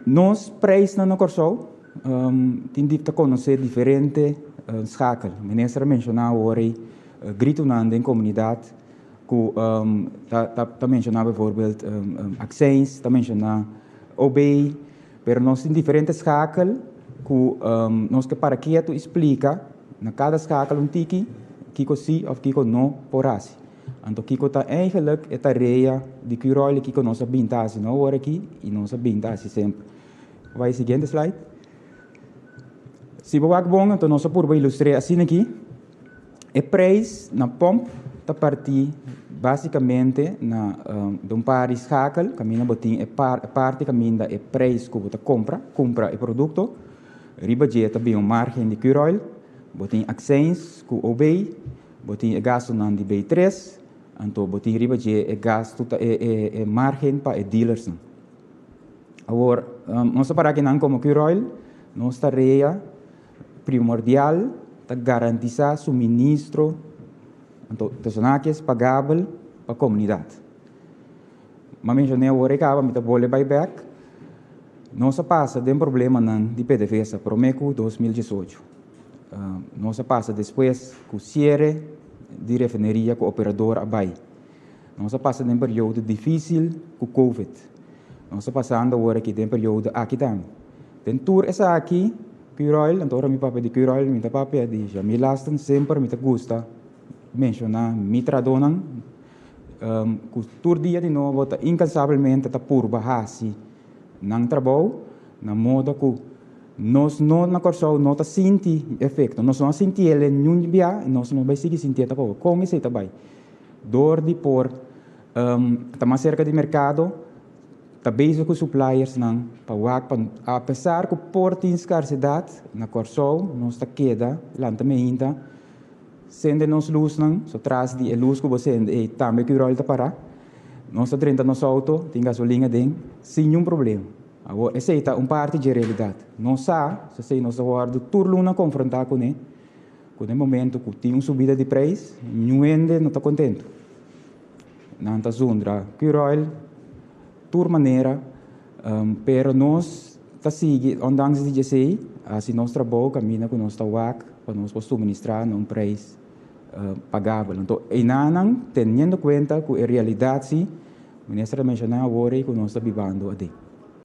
Nos preços na Corsol, tem de conhecer diferente schakel. O ministro mencionou hoje grito na comunidade, que está mencionando bijvoorbeeld accents, está mencionando OB, mas nós temos diferentes schakel que nós que para que tu explica na cada schakel tiki, kiko sim of kiko não porasi. Então kiko está eigenlijk é tarefa de curole kiko nossa bintase não hora aqui e nossa bintase sempre. Vai seguinte slide. Se você bom, então nós por ilustrar assim aqui, o preço na pomp está partir basicamente na de par schakel, caminha botin é parte caminha é preço que você compra o produto, riba je também margem de curol, botin accents que obey, botin é gasto nan de B3, então botin riba je é gasto é margem para dealers. Agora, nós para que não como curol, nós tarefa primordial para garantizar suministro então personagens pagável para a comunidade. Mas mencionei agora que a mita bole buyback nós passa de problema não de PDVSA Promeco 2018. Nós passa depois com o cierre de refineria com o operador abai. Nós passa de período difícil com o Covid. Nós passando agora aqui de período aqui também. Tem tour essa aqui Curol, então mi papel de Curol, mi papel de Jamilaston, sempre me gusta mencionar mi tradonan, tur dia de novo, tá incansavelmente tá por bahasi nang trabalho, na moda que nós não na Corsol não tá senti efeito, nós não senti ele nenhum dia, nós não vai seguir sentir tá bom, como isso tá bem, dor de por, tá mais cerca de mercado. Também com suppliers não para apesar que por tem escassidade na Corsol nós está queda lá também ainda sendo nós luz não só traz de luz que você e também que o tá para nós está 30 nosso auto tem gasolina dentro sem nenhum problema agora essa é parte de realidade nós se sei nós guardo turno na confrontar com ele quando momento que tem subida de preço nenhum não está contente não está zundra que tur maneira, pero nós tá seguindo, ondanks de sei, assim nós trabalho caminha com nós tawak para nós suministrar num preço pagável. Então, e não tendo conta que a realidade, o ministro mencionou agora que nós está vivendo ali.